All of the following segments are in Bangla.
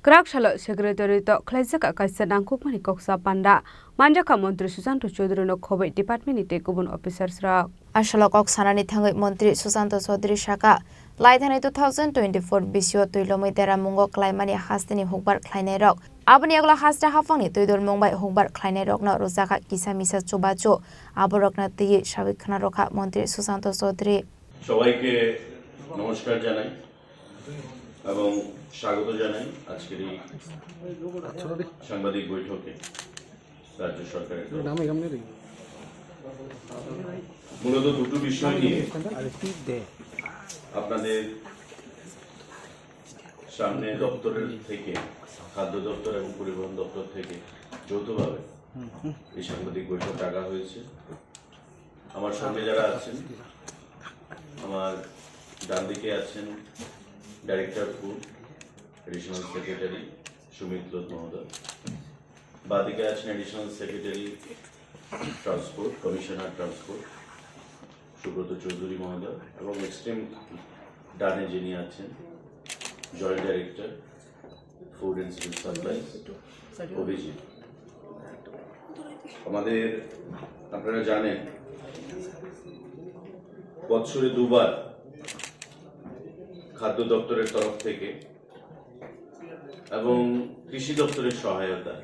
Krakshalo Secretary to Klaisaka Kaisanang Kupani Koksa Panda, Manjaka Montri Susanto Chodri no Kobe Department Tekubun Officers Ra. Ashalok Sanani Tangi Montri Susanto Sodri Shaka, Lighten 2024 Bisio Tuilometera Mungo Klaimani Hastini Hubert Kleinerok, Abaniagla Hasta Hafani Tuidor Mumbai Hubert Kleinerok no Rosaka Kisamisa Chubacho, Aborokna Ti Shavikanaroka Montri Susanto Sodri. সবাইকে নমস্কার জানাই এবং স্বাগত জানাই আজকের এই সাংবাদিক বৈঠকে রাজ্য সরকারের মূলত দুটো বিষয় নিয়ে আপনাদের সামনে দপ্তরের থেকে খাদ্য দপ্তর এবং পরিবহন দপ্তর থেকে যৌথভাবে এই সাংবাদিক বৈঠক ডাকা হয়েছে। আমার সঙ্গে যারা আছেন, আমার ডান দিকে আছেন director food additional secretary Sumit Lodh মহোদয়, বাদিকে আছেন additional secretary transport commissioner transport Subrata Chowdhury মহোদয়, এবং এক্সট্রিম ডানে যিনি আছেন joint director food and civil supplies Abhijit. আমাদের আপনারা জানেন বছরে দুবার খাদ্য দপ্তরের তরফ থেকে এবং কৃষি দপ্তরের সহায়তা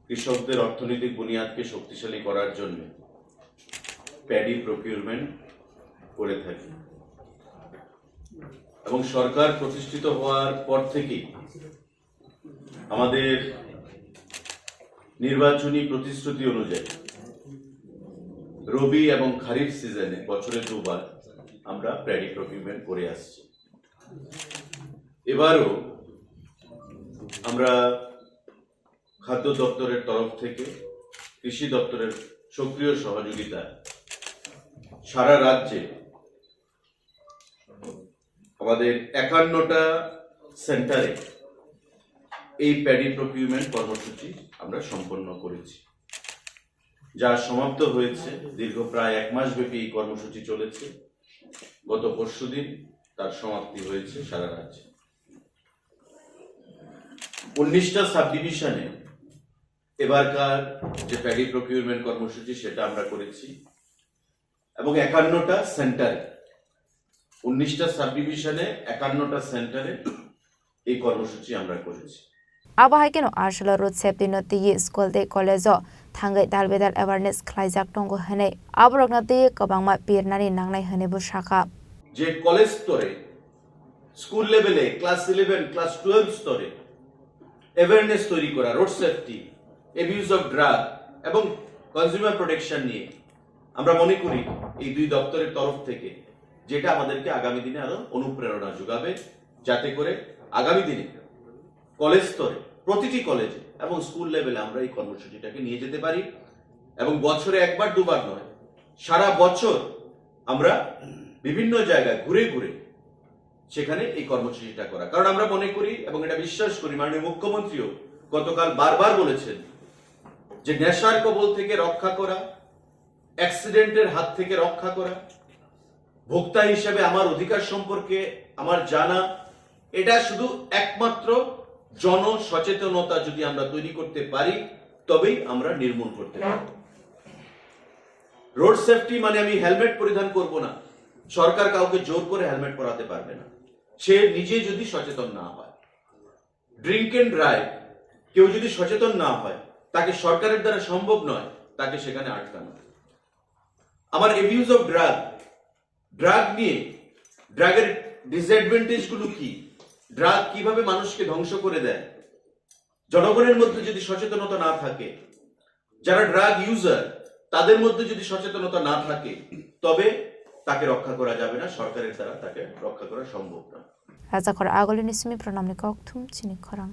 কৃষকদের অর্থনৈতিক বুনিয়াদকে শক্তিশালী করার জন্য প্যাডি প্রকিউরমেন্ট করে থাকে এবং সরকার প্রতিষ্ঠিত হওয়ার পর থেকেই আমাদের নির্বাচনী প্রতিশ্রুতি অনুযায়ী রবি এবং খারিফ সিজনে বছরে দুবার আমরা প্যাডি প্রকিউরমেন্ট করে আসছি। এবারও আমরা খাদ্য দপ্তরের তরফ থেকে কৃষি দপ্তরের সক্রিয় সহযোগিতা সারা রাজ্যে আমাদের 51টা সেন্টারে এই প্যাডি প্রকিউরমেন্ট কর্মসূচি আমরা সম্পন্ন করেছি, যা সমাপ্ত হয়েছে। দীর্ঘ প্রায় 1 মাস ব্যাপী এই কর্মসূচি চলেছে। গত পরশুদিন তার সমাপ্তি হয়েছে সারা রাজ্যে। 19টা সাব ডিভিশনে এবারকার যে প্যাডি প্রকিউরমেন্ট কর্মসূচি সেটা আমরা করেছি এবং 51টা সেন্টারে 19টা সাব ডিভিশনে 51টা সেন্টারে এই কর্মসূচি আমরা করেছি। Abahakeno Arshalo Road Safety Noti School de College Tangai Dalbedal Awareness Klaijak Tongo Hene Aboroknati Kabangma Pirnani Nangnai Hene Bushaka যে কলেজ স্তরে স্কুল লেভেলে ক্লাস 11 ক্লাস 12 স্তরে অ্যাওয়ারনেস তৈরি করা road safety, abuse of drug এবং কনজিউমার প্রোটেকশন নিয়ে আমরা মনে করি এই দুই দপ্তরের তরফ থেকে যেটা আমাদেরকে আগামী দিনে আরো অনুপ্রেরণা যোগাবে, যাতে করে আগামী দিনে কলেজ স্তরে প্রতিটি কলেজে এবং স্কুল লেভেলে আমরা এই কর্মসূচিটাকে নিয়ে যেতে পারি এবং বছরে একবার দুবার নয়, সারা বছর আমরা বিভিন্ন জায়গায় ঘুরে ঘুরে সেখানে এই কর্মসূচিটা করা। কারণ আমরা মনে করি এবং এটা বিশ্বাস করি, মাননীয় মুখ্যমন্ত্রীও গতকাল বারবার বলেছেন যে নেশার কবল থেকে রক্ষা করা, অ্যাক্সিডেন্টের হাত থেকে রক্ষা করা, ভোক্তা হিসেবে আমার অধিকার সম্পর্কে আমার জানা, এটা শুধু একমাত্র জন সচেতনতা যদি আমরা তৈরি করতে পারি তবেই আমরা নির্মূল করতে পারব। রোড সেফটি মানে আমি হেলমেট পরিধান করব না, সরকার কাউকে জোর করে হেলমেট পরাতে পারবে না, সে নিজে যদি সচেতন না হয়। ড্রিঙ্ক এন্ড ড্রাইভ কেউ যদি সচেতন না হয়, তাকে সরকারের দ্বারা সম্ভব নয় তাকে সেখানে আটকানো। আমার অ্যাবিউজ অফ ড্রাগ, ড্রাগ নিয়ে ড্রাগের ডিসঅ্যাডভান্টেজ গুলো কি, ড্রাগ কিভাবে মানুষকে ধ্বংস করে দেয়, জনগণের মধ্যে যদি সচেতনতা না থাকে, যারা ড্রাগ ইউজার তাদের মধ্যে যদি সচেতনতা না থাকে, তবে তাকে রক্ষা করা যাবে না, সরকারের দ্বারা তাকে রক্ষা করা সম্ভব না। রাজাখর আগলিনিসমি প্রণামনি ককথুম চিনি খরাং।